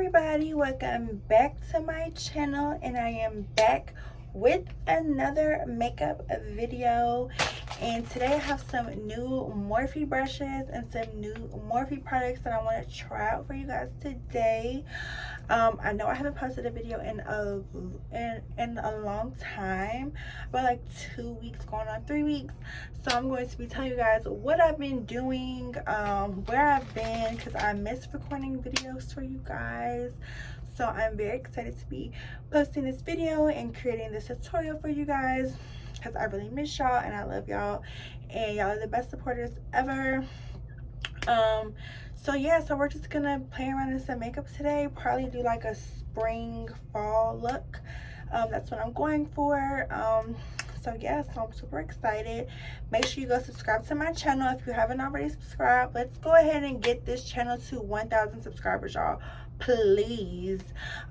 everybody, welcome back to my channel, and I am back with another makeup video. And today I have some new Morphe brushes and some new Morphe products that I want to try out for you guys today. I know I haven't posted a video in a long time, about like 2 weeks, going on 3 weeks. So I'm going to be telling you guys what I've been doing, where I've been, because I miss recording videos for you guys. So I'm very excited to be posting this video and creating this tutorial for you guys, because I really miss y'all and I love y'all, and y'all are the best supporters ever. So yeah, so we're just gonna play around in some makeup today, probably do like a spring fall look. That's what I'm going for. So yeah, so I'm super excited. Make sure you go subscribe to my channel if you haven't already subscribed. Let's go ahead and get this channel to 1,000 subscribers, y'all, please.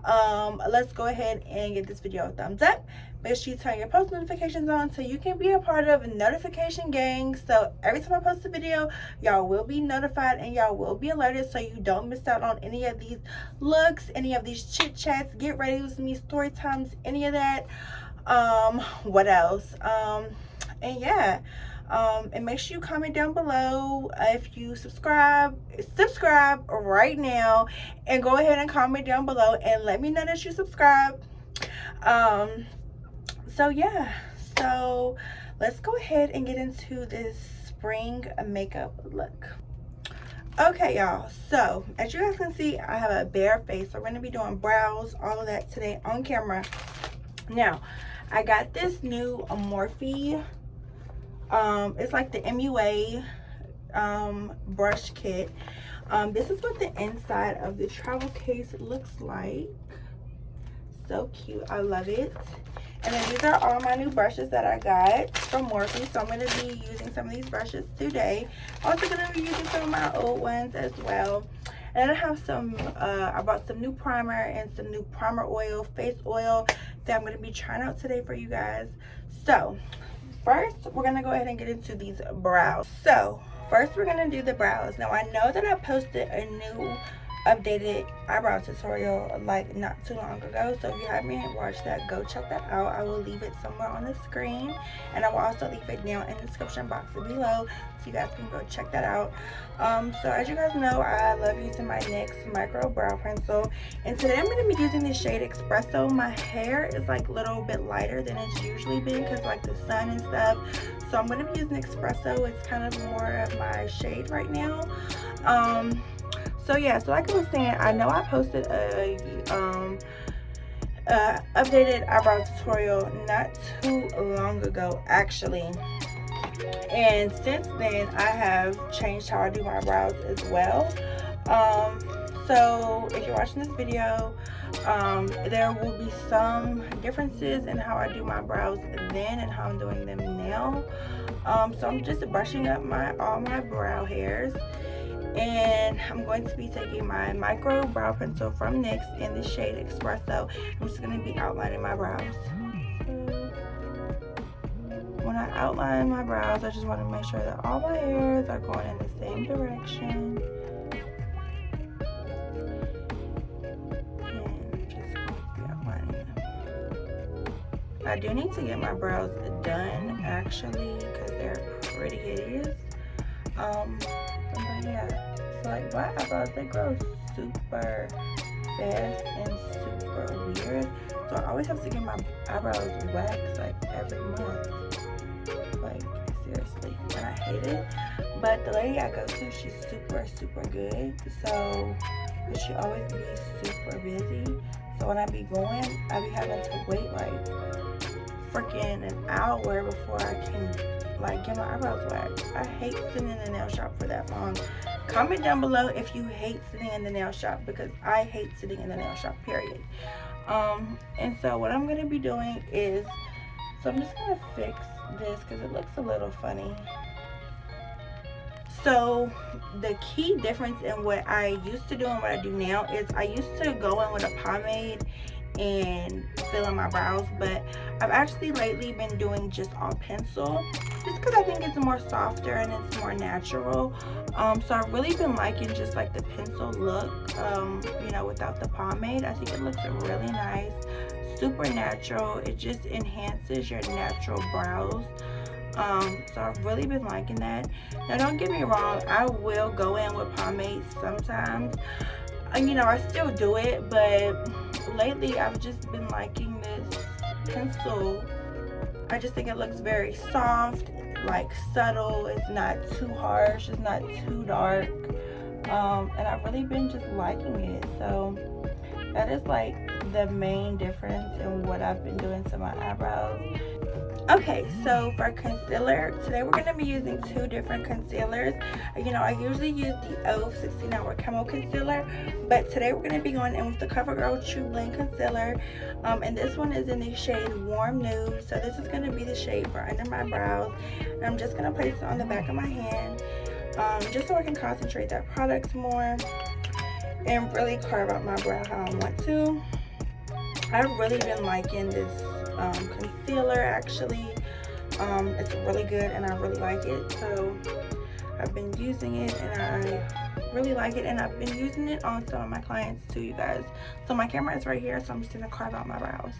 Let's go ahead and get this video a thumbs up. Make sure you turn your post notifications on so you can be a part of notification gang. So every time I post a video, y'all will be notified and y'all will be alerted, so you don't miss out on any of these looks, any of these chit chats, get ready with me, story times, any of that. What else? And yeah, and make sure you comment down below if you subscribe right now, and go ahead and comment down below and let me know that you subscribe. So yeah, so let's go ahead and get into this spring makeup look. Okay, y'all, so as you guys can see, I have a bare face, so we're going to be doing brows, all of that today on camera. Now, I got this new Morphe, it's like the MUA brush kit. This is what the inside of the travel case looks like. So cute, I love it. And then these are all my new brushes that I got from Morphe, so I'm going to be using some of these brushes today. I'm also going to be using some of my old ones as well. And then I have some, I bought some new primer and some new primer oil, face oil, that I'm going to be trying out today for you guys. So first, we're going to go ahead and get into these brows. So first, we're going to do the brows. Now, I know that I posted a new updated eyebrow tutorial like not too long ago, so if you haven't watched that, go check that out. I will leave it somewhere on the screen, and I will also leave it down in the description box below, so you guys can go check that out. So as you guys know, I love using my NYX micro brow pencil, and today I'm going to be using the shade Espresso. My hair is like a little bit lighter than it's usually been because like the sun and stuff, so I'm going to be using Espresso. It's kind of more of my shade right now. So yeah, so like I was saying, I know I posted a updated eyebrow tutorial not too long ago, actually, and since then I have changed how I do my brows as well. So if you're watching this video, there will be some differences in how I do my brows then and how I'm doing them now. So I'm just brushing up all my brow hairs. And I'm going to be taking my micro brow pencil from NYX in the shade Espresso. I'm just going to be outlining my brows. So when I outline my brows, I just want to make sure that all my hairs are going in the same direction. And I'm just going to be outlining them. I do need to get my brows done, actually, because they're pretty hideous. But yeah, so like my eyebrows, they grow super fast and super weird, so I always have to get my eyebrows waxed like every month, like seriously, and I hate it. But the lady I go to, she's super good, so but she always be super busy, so when I be going, I be having to wait like freaking an hour before I can like get my eyebrows waxed. I hate sitting in the nail shop for that long. Comment down below if you hate sitting in the nail shop, because I hate sitting in the nail shop, period. And so what I'm gonna be doing is, so I'm just gonna fix this because it looks a little funny. So the key difference in what I used to do and what I do now is I used to go in with a pomade and fill in my brows, but I've actually lately been doing just all pencil just because I think it's more softer and it's more natural. So I've really been liking just like the pencil look, you know, without the pomade. I think it looks really nice, super natural. It just enhances your natural brows. So I've really been liking that. Now don't get me wrong, I will go in with pomade sometimes. You know, I still do it, but lately I've just been liking this pencil. I just think it looks very soft, like subtle. It's not too harsh, it's not too dark, and I've really been just liking it. So that is like the main difference in what I've been doing to my eyebrows. Okay, so for concealer, today we're going to be using two different concealers. You know, I usually use the e.l.f. 16 Hour Camo Concealer, but today we're going to be going in with the CoverGirl True Blend Concealer. And this one is in the shade Warm Nude. So this is going to be the shade for under my brows. And I'm just going to place it on the back of my hand, just so I can concentrate that product more and really carve out my brow how I want to. I've really been liking this concealer actually. It's really good and I really like it, so I've been using it and I really like it, and I've been using it on some of my clients too, you guys. So my camera is right here, so I'm just gonna carve out my brows.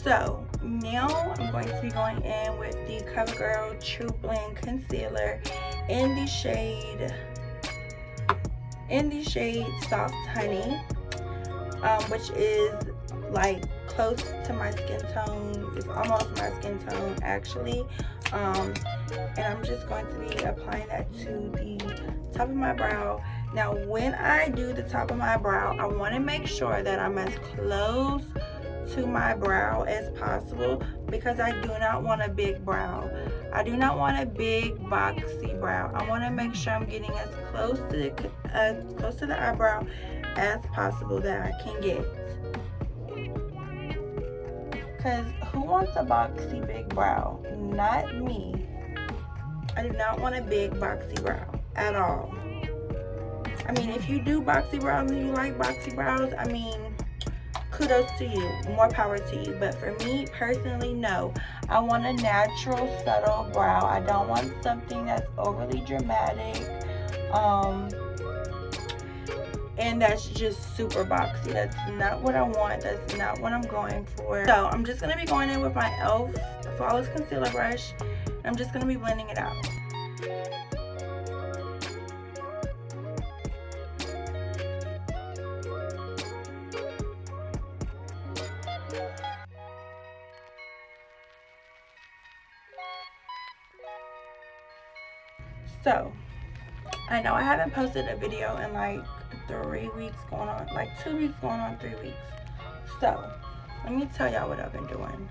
So now I'm going to be going in with the CoverGirl True Blend Concealer in the shade Soft Honey, which is like close to my skin tone. It's almost my skin tone actually. And I'm just going to be applying that to the top of my brow. Now when I do the top of my brow, I want to make sure that I'm as close to my brow as possible, because I do not want a big brow. I do not want a big boxy brow. I want to make sure I'm getting as close to the eyebrow as possible that I can get. Because who wants a boxy big brow? Not me. I do not want a big boxy brow at all. I mean, if you do boxy brows and you like boxy brows, I mean, kudos to you, more power to you. But for me personally, no. I want a natural, subtle brow. I don't want something that's overly dramatic, and that's just super boxy. That's not what I want. That's not what I'm going for. So I'm just going to be going in with my e.l.f. Flawless Concealer Brush. I'm just going to be blending it out. So I know I haven't posted a video in like 3 weeks going on, like 2 weeks going on 3 weeks. So let me tell y'all what I've been doing.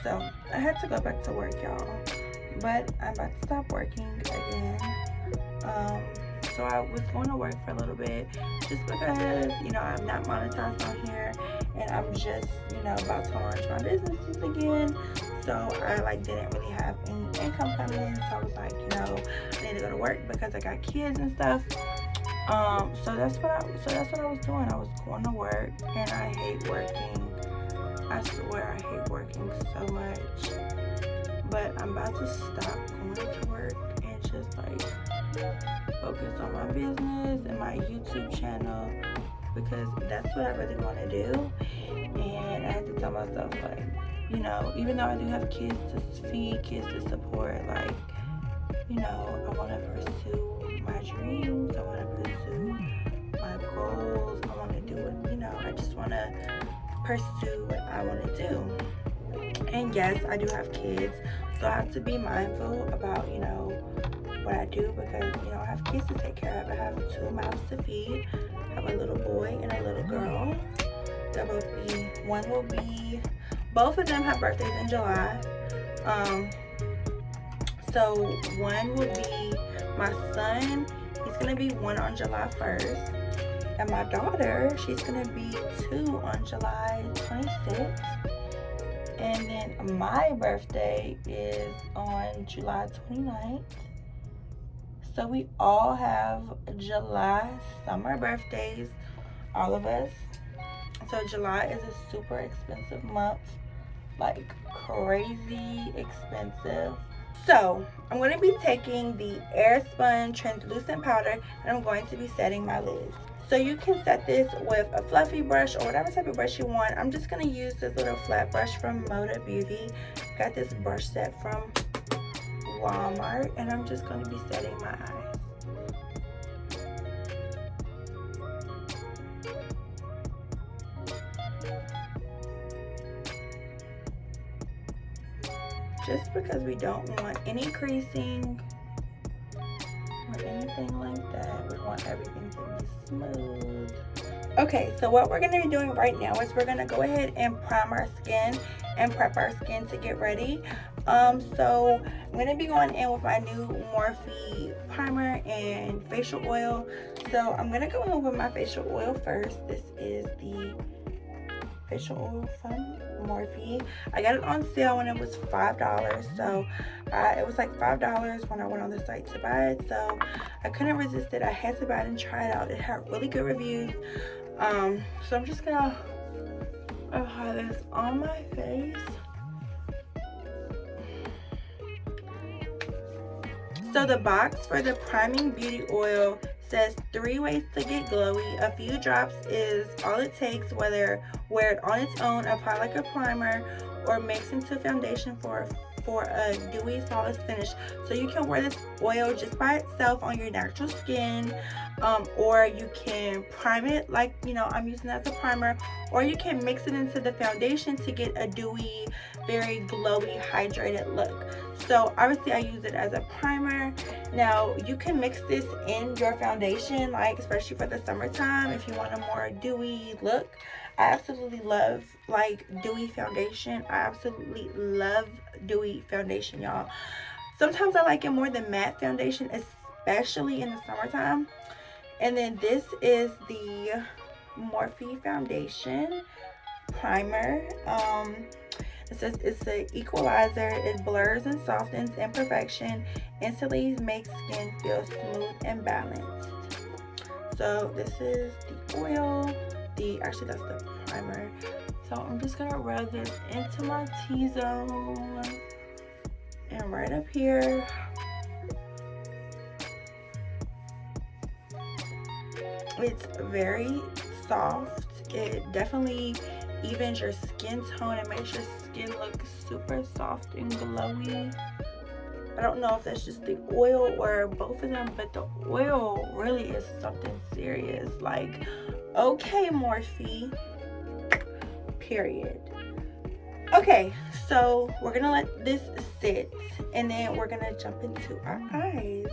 So I had to go back to work, y'all, but I'm about to stop working again. So I was going to work for a little bit just because, you know, I'm not monetized on here, and I'm just, you know, about to launch my businesses again. So I like didn't really have any income coming in, so I was like, you know, I need to go to work because I got kids and stuff. So that's what I was doing. I was going to work, and I hate working. I swear I hate working so much. But I'm about to stop going to work and just like focus on my business and my YouTube channel, because that's what I really want to do. And I had to tell myself, like, you know, even though I do have kids to feed, kids to support, like, you know, I want to pursue my dreams. I want to pursue my goals. I want to do it, you know, I just want to pursue what I want to do. And yes, I do have kids, so I have to be mindful about, you know, what I do, because, you know, I have kids to take care of. I have 2 mouths to feed. I have a little boy and a little girl. They'll both be, both of them have birthdays in July. So one will be my son. He's gonna be 1 on July 1st. And my daughter, she's gonna be 2 on July 26th. And then my birthday is on July 29th. So we all have July summer birthdays, all of us. So July is a super expensive month, like crazy expensive. So I'm going to be taking the Airspun translucent powder and I'm going to be setting my lids. So you can set this with a fluffy brush or whatever type of brush you want. I'm just going to use this little flat brush from Moda Beauty. Got this brush set from Walmart and I'm just going to be setting my eyes. Just because we don't want any creasing or anything like that. We want everything to be smooth. Okay, so what we're going to be doing right now is we're going to go ahead and prime our skin and prep our skin to get ready. So I'm going to be going in with my new Morphe primer and facial oil. So I'm going to go in with my facial oil first. This is the facial oil from Morphe. I got it on sale when it was $5. So it was like $5 when I went on the site to buy it. So I couldn't resist it. I had to buy it and try it out. It had really good reviews. So I'm just gonna apply this on my face. So the box for the priming beauty oil says 3 ways to get glowy. A few drops is all it takes, whether wear it on its own, apply like a primer, or mix into foundation for a dewy flawless finish. So you can wear this oil just by itself on your natural skin, or you can prime it like, you know, I'm using that as a primer, or you can mix it into the foundation to get a dewy, very glowy, hydrated look. So obviously I use it as a primer. Now you can mix this in your foundation, like especially for the summertime if you want a more dewy look. I absolutely love like dewy foundation. I absolutely love dewy foundation, y'all. Sometimes I like it more than matte foundation, especially in the summertime. And then this is the Morphe foundation primer. It says it's an equalizer. It blurs and softens imperfection, instantly makes skin feel smooth and balanced. So this is the oil. Actually that's the primer. So I'm just gonna rub this into my T-zone and right up here. It's very soft. It definitely evens your skin tone and makes your skin look super soft and glowy. I don't know if that's just the oil or both of them, but the oil really is something serious. Like, okay, Morphe, period. Okay, so we're gonna let this sit and then we're gonna jump into our eyes.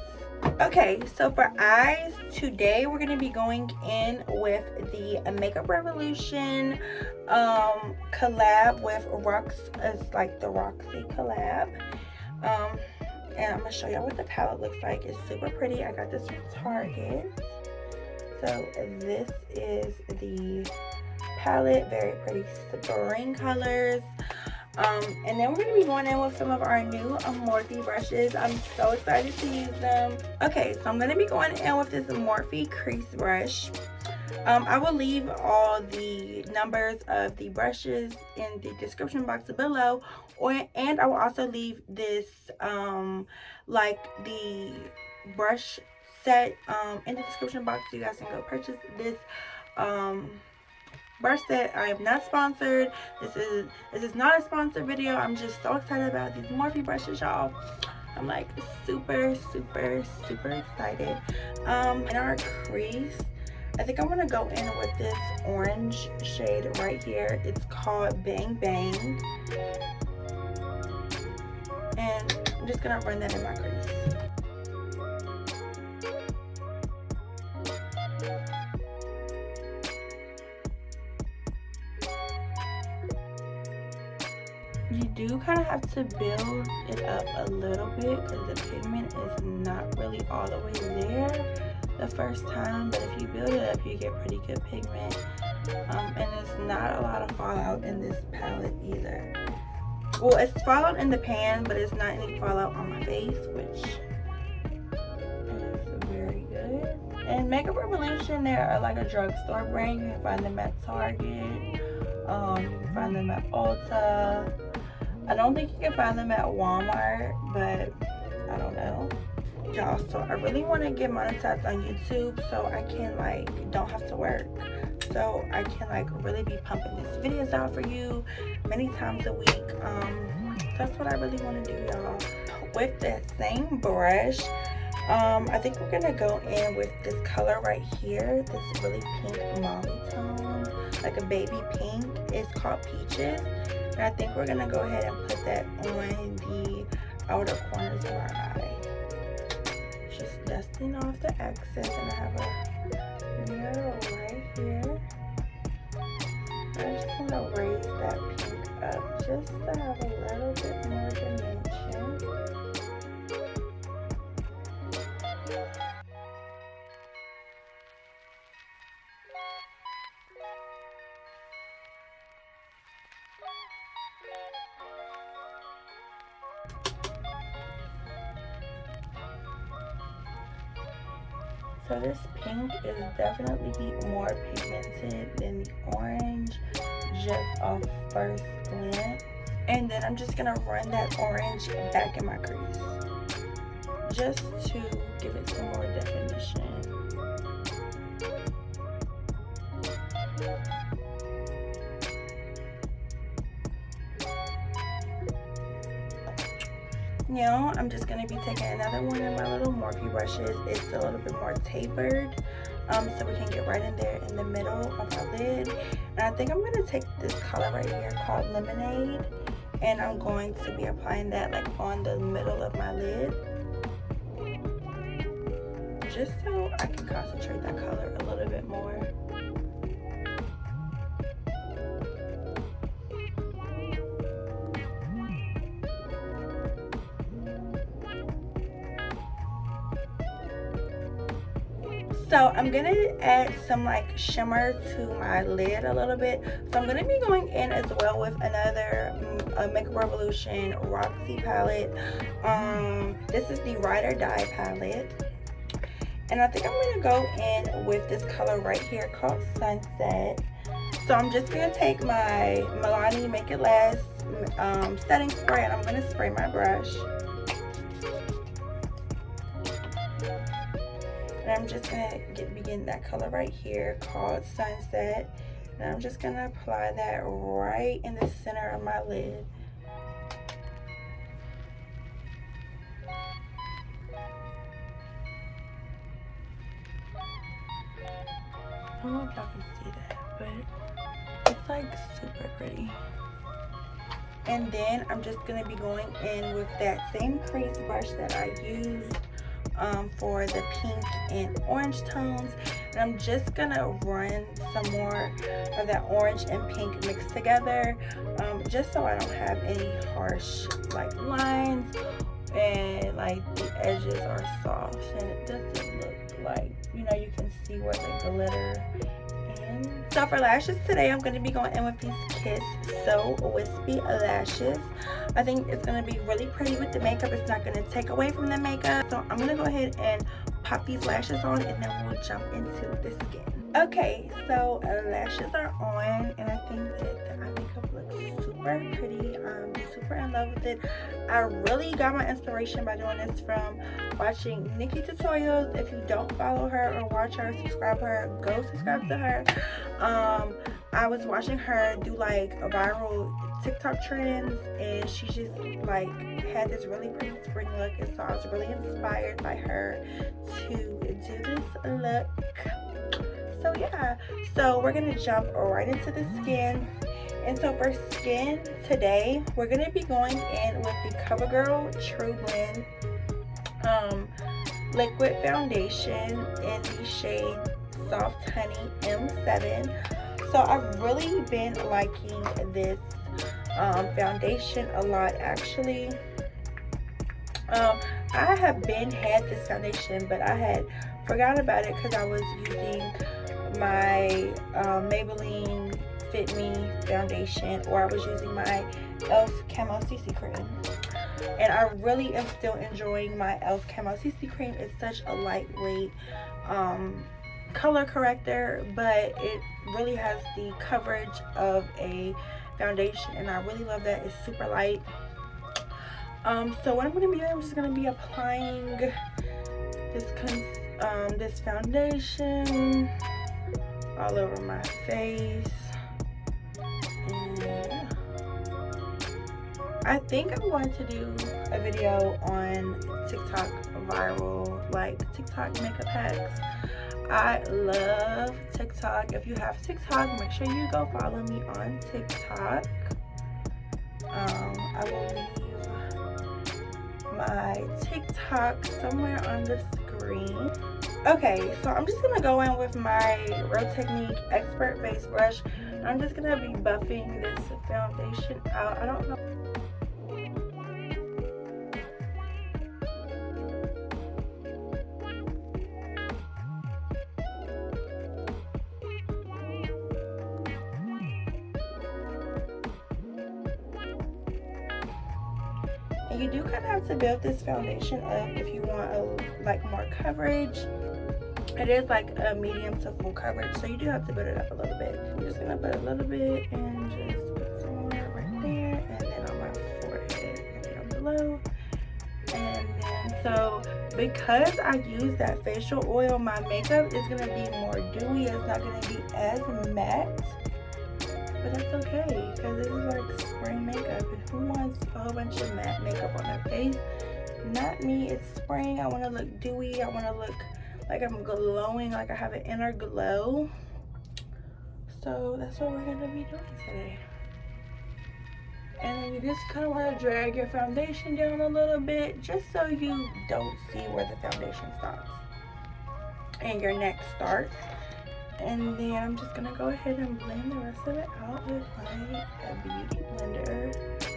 Okay, so for eyes, today we're gonna be going in with the Makeup Revolution collab with it's like the Roxy collab. And I'm gonna show y'all what the palette looks like. It's super pretty. I got this from Target. So this is the palette, very pretty spring colors. And then we're going to be going in with some of our new Morphe brushes. I'm so excited to use them. Okay, so I'm going to be going in with this Morphe crease brush. I will leave all the numbers of the brushes in the description box below, and I will also leave this like the brush set in the description box so you guys can go purchase this brush set. I am not sponsored. This is not a sponsored video. I'm just so excited about these Morphe brushes, y'all. I'm like super excited. In our crease, I think I'm gonna go in with this orange shade right here. It's called Bang Bang, and I'm just gonna run that in my crease. You do kind of have to build it up a little bit because the pigment is not really all the way there the first time, but if you build it up, you get pretty good pigment. And there's not a lot of fallout in this palette either. Well, it's fallout in the pan, but it's not any fallout on my face, which is very good. And Makeup Revolution, they're like a drugstore brand. You can find them at Target. You can find them at Ulta. I don't think you can find them at Walmart, but I don't know. Y'all, so I really want to get monetized on YouTube so I can don't have to work. So I can really be pumping these videos out for you many times a week. That's what I really want to do, y'all. With that same brush, I think we're gonna go in with this color right here, this really pink mommy tone, like a baby pink. It's called Peaches, and I think we're gonna go ahead and put that on the outer corners of our eye. Just dusting off the excess, and I have a mirror right here. I just want to raise that pink up just to have a little bit more dimension. So this pink is definitely more pigmented than the orange, just off first glance. And then I'm just gonna run that orange back in my crease, just to give it some more definition. Now I'm just going to be taking another one of my little Morphe brushes. It's a little bit more tapered, so we can get right in there in the middle of our lid. And I think I'm going to take this color right here called Lemonade, and I'm going to be applying that on the middle of my lid, just so I can concentrate that color a little bit more. So I'm gonna add some shimmer to my lid a little bit. So I'm gonna be going in as well with another Makeup Revolution Roxy palette. This is the Ride or Die palette, and I think I'm gonna go in with this color right here called Sunset. So I'm just gonna take my Milani Make It Last setting spray, and I'm gonna spray my brush. And I'm just gonna begin that color right here called Sunset, and I'm just gonna apply that right in the center of my lid. I don't know if y'all can see that, but it's super pretty. And then I'm just gonna be going in with that same crease brush that I used for the pink and orange tones, and I'm just gonna run some more of that orange and pink mixed together, just so I don't have any harsh lines, and the edges are soft and it doesn't look you can see where the glitter ends. So for lashes today, I'm going to be going in with these Kiss So Wispy lashes. I think it's going to be really pretty with the makeup. It's not going to take away from the makeup. So I'm going to go ahead and pop these lashes on, and then we'll jump into the skin. Okay, so lashes are on, and I think that the eye makeup looks super pretty. I'm super in love with it. I really got my inspiration by doing this from watching Nikki tutorials. If you don't follow her or watch her, subscribe her, go subscribe to her. I was watching her do viral TikTok trends, and she just had this really pretty spring look, and so I was really inspired by her to do this look. So yeah, so we're gonna jump right into the skin. And so for skin today, we're gonna be going in with the CoverGirl True Blend liquid foundation in the shade Soft Honey M7. So I've really been liking this foundation a lot actually. I have had this foundation, but I had forgot about it because I was using my Maybelline Fit Me foundation, or I was using my e.l.f. Camo CC cream. And I really am still enjoying my e.l.f. Camo CC cream. It's such a lightweight color corrector, but it really has the coverage of a foundation, and I really love that. It's super light. So what I'm going to be doing, I'm just going to be applying this foundation all over my face. And I think I'm going to do a video on TikTok viral, like TikTok makeup hacks. I love TikTok. If you have TikTok, make sure you go follow me on TikTok. I will leave my TikTok somewhere on the screen. Okay, so I'm just gonna go in with my Real Technique Expert Face Brush. I'm just gonna be buffing this foundation out. I don't know. And you do kind of have to build this foundation up if you want like more coverage. It is like a medium to full coverage, so you do have to build it up a little bit. I'm just gonna put a little bit and just put some more right there, and then on my forehead and down below. And then so because I use that facial oil, my makeup is gonna be more dewy. It's not gonna be as matte. But that's okay, because this is like spring makeup, and who wants a whole bunch of matte makeup on their face? Not me. It's spring. I want to look dewy. I want to look like I'm glowing, like I have an inner glow. So that's what we're going to be doing today. And then you just kind of want to drag your foundation down a little bit, just so you don't see where the foundation stops and your neck starts. And then I'm just gonna go ahead and blend the rest of it out with my beauty blender.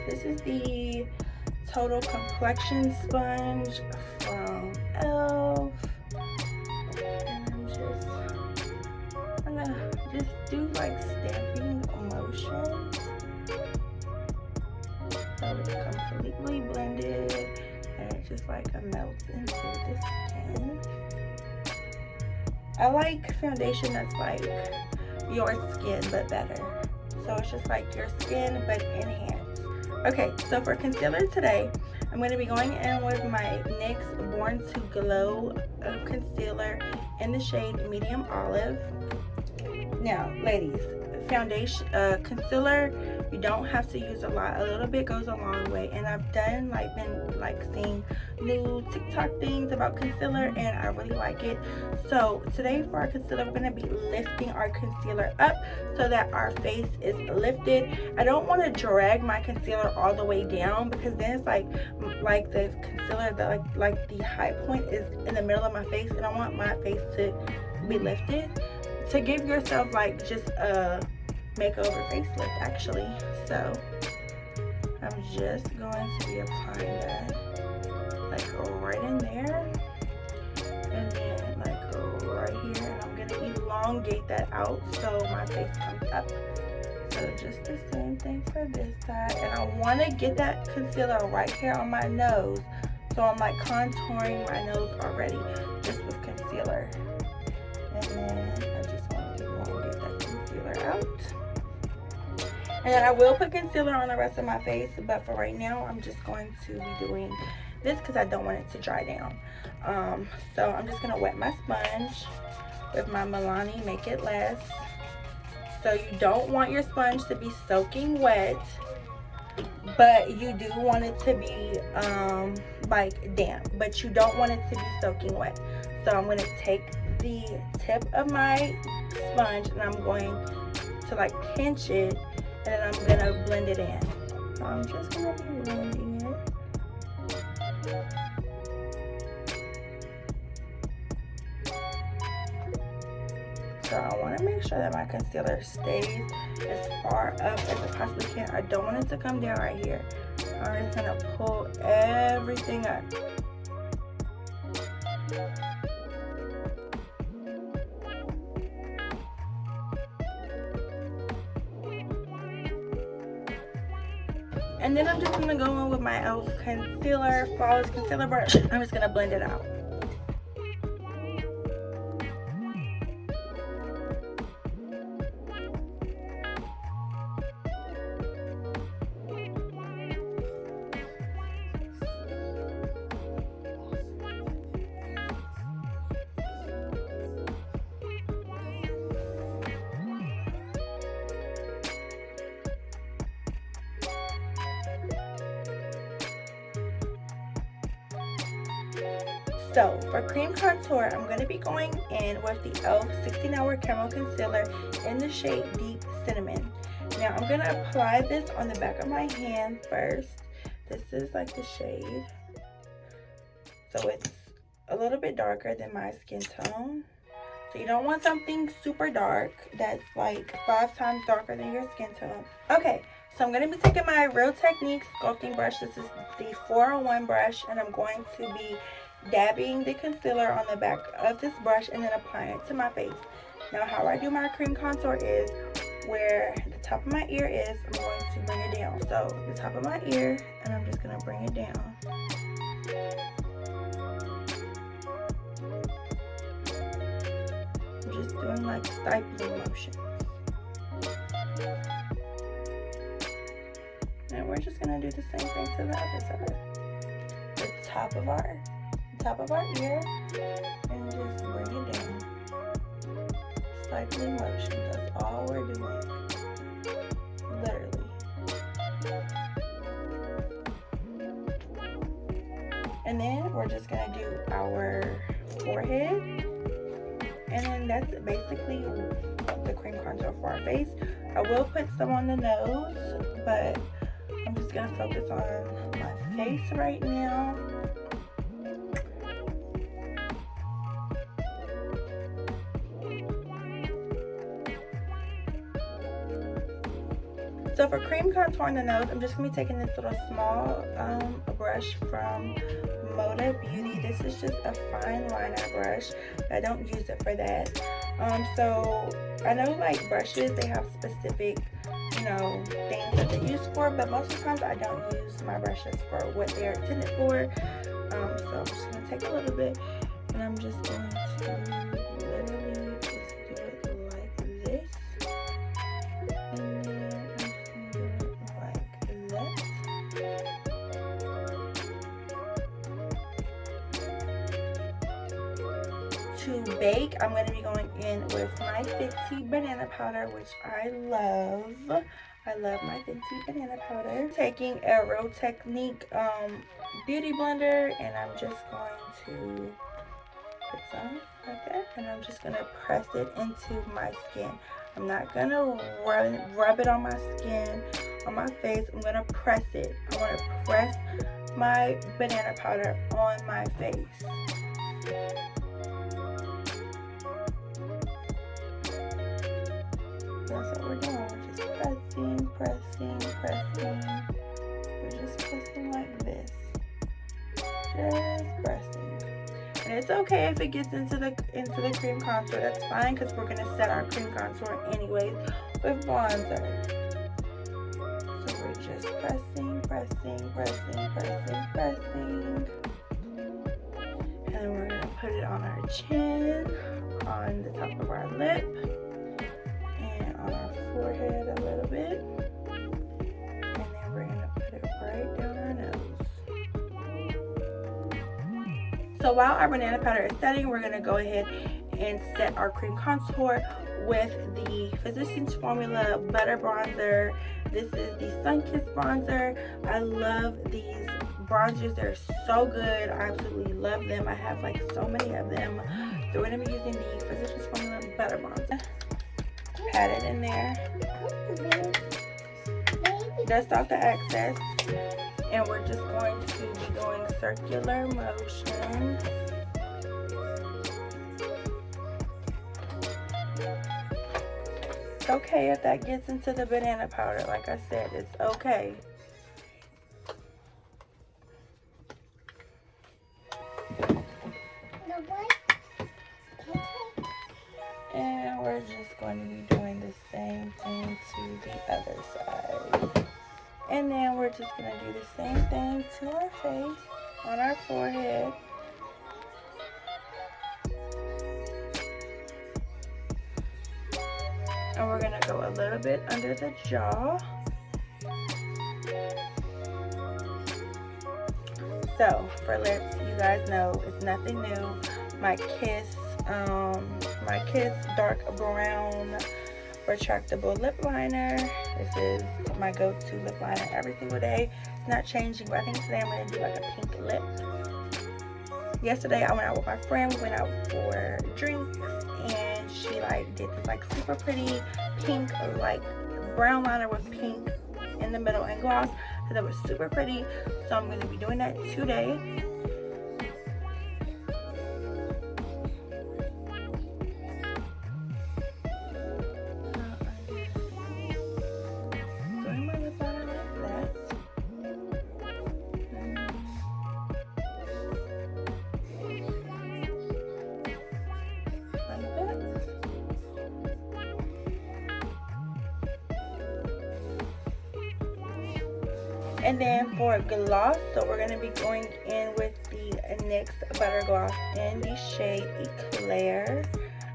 This is the Total Complexion Sponge from e.l.f. And I'm just gonna do like stamping motions so it's completely blended and it just like melts into the skin. I like foundation that's like your skin but better. So it's just like your skin but enhanced. Okay, so for concealer today, I'm going to be going in with my NYX Born to Glow concealer in the shade Medium Olive. Now, ladies, foundation, concealer, you don't have to use a lot. A little bit goes a long way. And I've been seeing new TikTok things about concealer, and I really like it. So today for our concealer, we're going to be lifting our concealer up so that our face is lifted. I don't want to drag my concealer all the way down, because then it's like the concealer, like the high point is in the middle of my face, and I want my face to be lifted. To give yourself like just a makeover facelift actually. So I'm just going to be applying that like right in there, and then like right here, and I'm gonna elongate that out so my face comes up. So just the same thing for this side, and I want to get that concealer right here on my nose, so I'm like contouring my nose already just with concealer. And then I just want to elongate that concealer out. And then I will put concealer on the rest of my face, but for right now, I'm just going to be doing this because I don't want it to dry down. So I'm just going to wet my sponge with my Milani Make It Last. So you don't want your sponge to be soaking wet, but you do want it to be like damp, but you don't want it to be soaking wet. So I'm going to take the tip of my sponge and I'm going to like pinch it, and then I'm going to blend it in. So I'm just going to be blending it. So I want want to make sure that my concealer stays as far up as it possibly can. I don't want it to come down right here. I'm just going to pull everything up. And then I'm just going to go in with my e.l.f. concealer, flawless concealer brush. I'm just going to blend it out. So for cream contour, I'm going to be going in with the e.l.f. 16-Hour Caramel Concealer in the shade Deep Cinnamon. Now I'm going to apply this on the back of my hand first. This is like the shade. So it's a little bit darker than my skin tone. So you don't want something super dark that's like 5 times darker than your skin tone. Okay, so I'm going to be taking my Real Techniques sculpting brush. This is the 401 brush, and I'm going to be dabbing the concealer on the back of this brush and then applying it to my face. Now how I do my cream contour is where the top of my ear is, I'm going to bring it down. So the top of my ear, and I'm just going to bring it down. I'm just doing like stipling motion. And we're just going to do the same thing to the other side. The top of our ear, and just bring it down. Stipling motion, that's all we're doing. Literally. And then we're just gonna do our forehead. And then that's basically the cream contour for our face. I will put some on the nose, but I'm just gonna focus on my face right now. So for cream contour on the nose, I'm just going to be taking this little small brush from Moda Beauty. This is just a fine liner brush. I don't use it for that. So I know like brushes, they have specific, you know, things that they use for, but most of the times I don't use my brushes for what they're intended for. So I'm just going to take a little bit, and I'm just going to literally just do it like this. And then to bake, I'm going to be going in with my Fenty banana powder, which I love. I love my Fenty banana powder. Taking a Real Technique beauty blender, and I'm just going to put some like that, and I'm just going to press it into my skin. I'm not going to rub it on my skin, on my face. I'm going to press it. I want to press my banana powder on my face. That's what we're doing. We're just pressing, pressing, pressing. We're just pressing like this. Just pressing. And it's okay if it gets into the cream contour. That's fine, because we're gonna set our cream contour anyways with bronzer. So we're just pressing, pressing, pressing, pressing, pressing. And then we're gonna put it on our chin, on the top of our lip, on our forehead a little bit, and then we're going to put it right down our nose. So while our banana powder is setting, we're going to go ahead and set our cream contour with the Physicians Formula Butter Bronzer. This is the Sun Kiss bronzer. I love these bronzers. They're so good. I absolutely love them. I have like so many of them. So we're going to be using the Physicians Formula Butter Bronzer. Pat it in there, dust off the excess, and we're just going to be doing circular motions. it's okay if that gets into the banana powder. Like I said, it's okay. And we're just going to be doing the same thing to the other side. And then we're just going to do the same thing to our face, on our forehead. And we're going to go a little bit under the jaw. So, for lips, you guys know it's nothing new. My Kiss dark brown retractable lip liner. This is my go-to lip liner every single day. It's not changing, but I think today I'm going to do like a pink lip. Yesterday I went out with my friend. We went out for drinks, and she like did this like super pretty pink like brown liner with pink in the middle and gloss. So that was super pretty. So I'm going to be doing that today. And then for gloss, so we're going to be going in with the NYX Butter Gloss in the shade Eclair.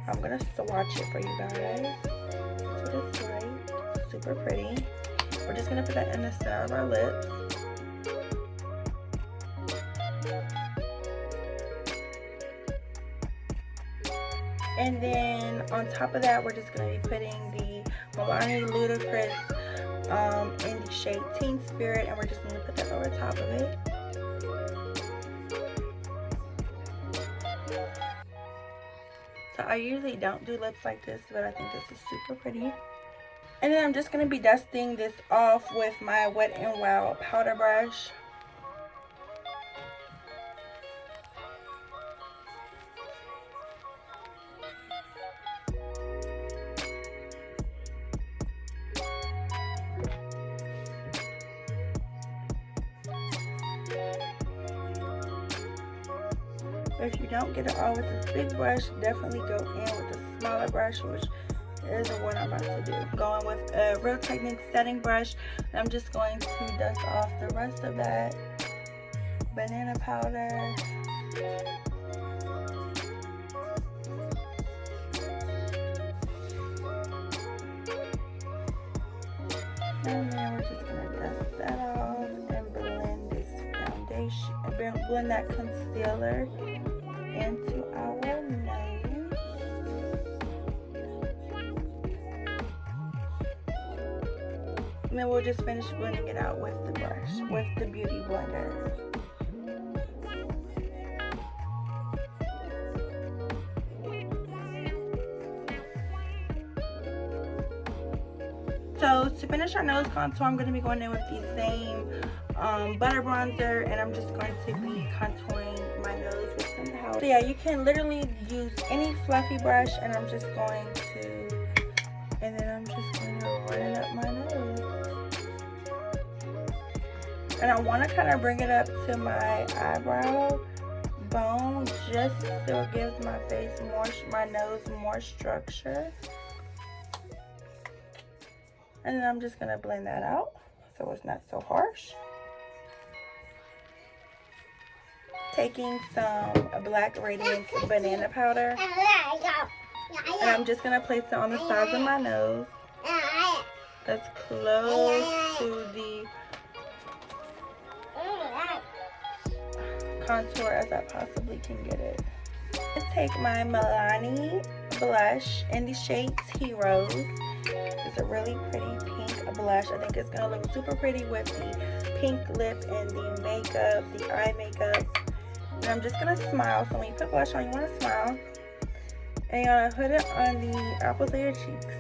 I'm going to swatch it for you guys. That's what it's like. Super pretty. We're just going to put that in the center of our lips. And then on top of that, we're just going to be putting the Milani Ludacris in the shade Teen Spirit, and we're just going to put that over top of it. So I usually don't do lips like this, but I think this is super pretty. And then I'm just going to be dusting this off with my Wet n Wild powder brush. If you don't get it all with this big brush, definitely go in with a smaller brush, which is what I'm about to do. Going with a Real Techniques setting brush, and I'm just going to dust off the rest of that banana powder. And then we're just going to dust that off and blend this foundation, blend that concealer into our nose. And then we'll just finish blending it out with the brush, with the Beauty Blender. So to finish our nose contour, I'm going to be going in with the same butter bronzer, and I'm just going to be contouring my nose with some powder. So yeah, you can literally use any fluffy brush, and I'm just going to run it up my nose. And I want to kind of bring it up to my eyebrow bone, just so it gives my face my nose more structure. And then I'm just going to blend that out so it's not so harsh. Taking some Black Radiance banana powder, and I'm just going to place it on the sides of my nose, as close to the contour as I possibly can get it. I'm going to take my Milani blush in the shade Tea Rose. It's a really pretty pink blush. I think it's going to look super pretty with the pink lip and the makeup, the eye makeup. And I'm just going to smile. So when you put blush on, you want to smile. And you're going to put it on the apples of your cheeks.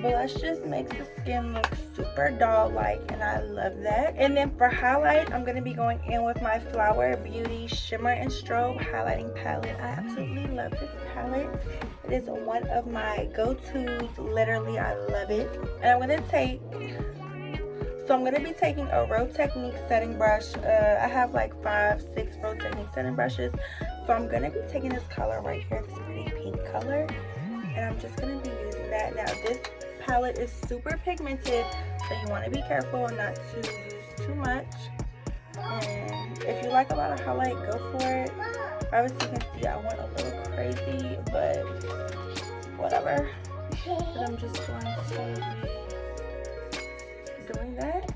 blush just makes the skin look super doll-like, and I love that. And then for highlight, I'm going to be going in with my Flower Beauty Shimmer and Strobe highlighting palette. I absolutely love this palette. It is one of my go-tos. Literally, I love it. And I'm going to be taking a Real Technique setting brush. I have like 5-6 Real Technique setting brushes. So I'm going to be taking this color right here, this pretty pink color. And I'm just going to be using that. Now, this palette is super pigmented, so you want to be careful not to use too much. And if you like a lot of highlight, go for it. Obviously, you can see I went a little crazy, but whatever. But I'm just going to be doing that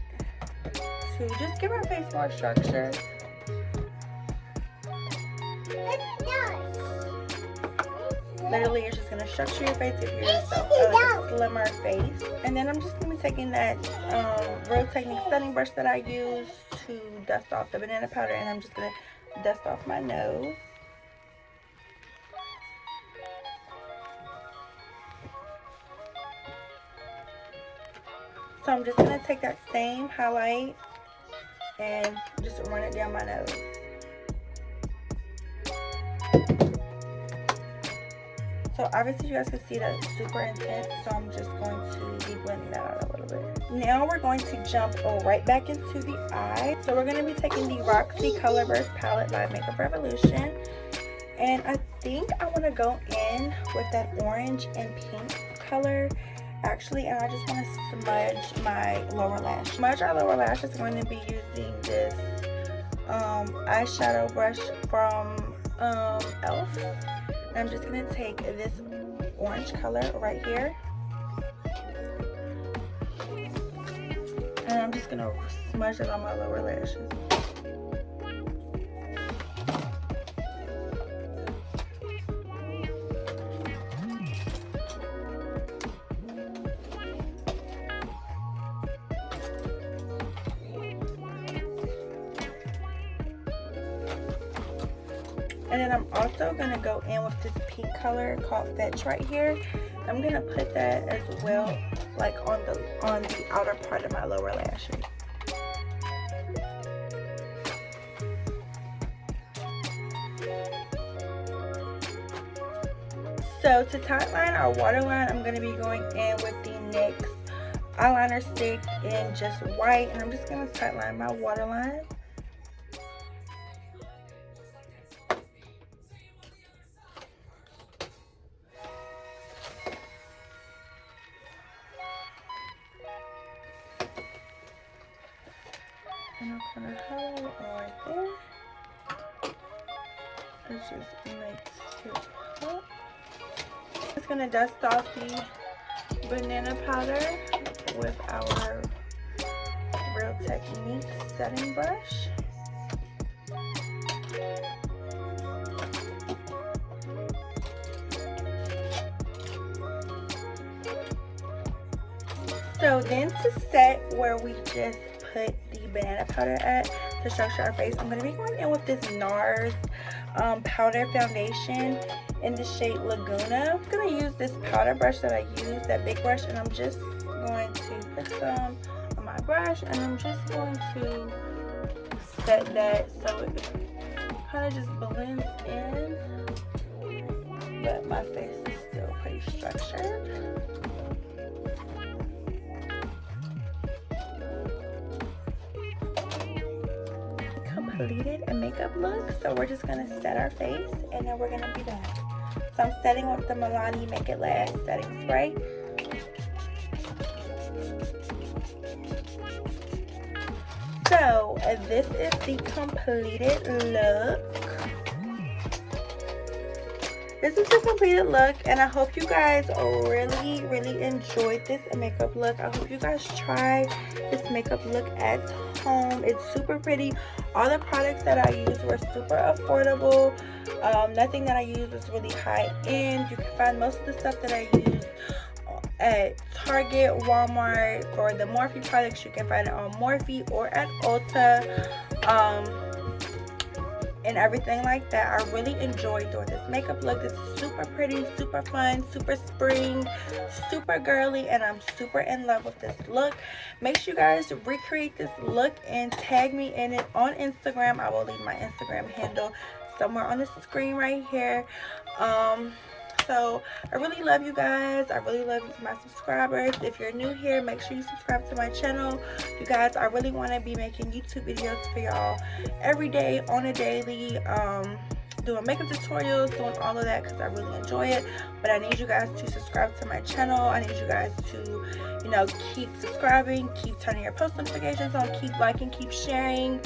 to just give our face more structure. Literally, it's just going to structure your face if you're yourself like a slimmer face. And then I'm just going to be taking that Real Technique setting brush that I use to dust off the banana powder, and I'm just going to dust off my nose. So I'm just going to take that same highlight and just run it down my nose. So obviously you guys can see that it's super intense, so I'm just going to be blending that out a little bit. Now we're going to jump right back into the eye. So we're going to be taking the Roxy Colorburst palette by Makeup Revolution. And I think I want to go in with that orange and pink color. Actually, and I just want to smudge my lower lash. Smudge our lower lashes. I'm going to be using this eyeshadow brush from e.l.f. I'm just going to take this orange color right here, and I'm just going to smudge it on my lower lashes. And then I'm also going to go in with this pink color called Fetch right here. I'm going to put that as well, like on the outer part of my lower lashes. So to tightline our waterline, I'm going to be going in with the NYX eyeliner stick in just white. And I'm just going to tightline my waterline. And I'm going to highlight it right there. It just makes it pop. Just going to dust off the banana powder with our Real Technique setting brush. So then to set where we just put the banana powder at to structure our face, I'm going to be going in with this NARS powder foundation in the shade Laguna. I'm going to use this powder brush that I use, that big brush, and I'm just going to put some on my brush, and I'm just going to set that so it kind of just blends in, but my face is still pretty structured. Completed a makeup look, so we're just going to set our face and then we're going to be back. So I'm setting with the Milani Make It Last setting spray. So this is the completed look. This is the completed look, and I hope you guys really enjoyed this makeup look. I hope you guys try this makeup look at home. It's super pretty. All the products that I used were super affordable. Nothing that I used was really high end. You can find most of the stuff that I use at Target, Walmart. For the Morphe products, you can find it on Morphe or at Ulta. and everything like that. I really enjoyed doing this makeup look. This is super pretty, super fun, super spring, super girly, and I'm super in love with this look. Make sure you guys recreate this look and tag me in it on Instagram. I will leave my Instagram handle somewhere on the screen right here. So I really love you guys. I really love my subscribers. If you're new here, make sure you subscribe to my channel. You guys, I really want to be making YouTube videos for y'all every day, on a daily, doing makeup tutorials, doing all of that, because I really enjoy it. But I need you guys to subscribe to my channel. I need you guys to, you know, keep subscribing, keep turning your post notifications on, keep liking, keep sharing.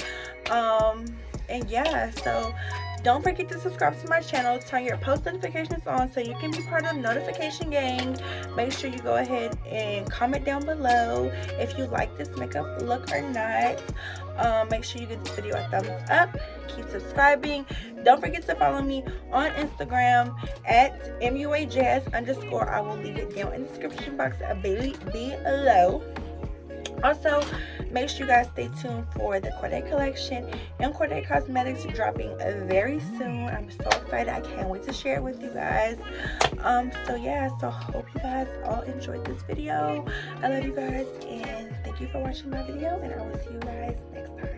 And yeah, so don't forget to subscribe to my channel, turn your post notifications on so you can be part of notification gang. Make sure you go ahead and comment down below if you like this makeup look or not. Make sure you give this video a thumbs up. Keep subscribing. Don't forget to follow me on Instagram at MUAJazz_. I will leave it down in the description box below. Also, make sure you guys stay tuned for the Corday collection and Corday Cosmetics dropping very soon. I'm so excited. I can't wait to share it with you guys. So yeah, so hope you guys all enjoyed this video. I love you guys, and thank you for watching my video, and I will see you guys next time.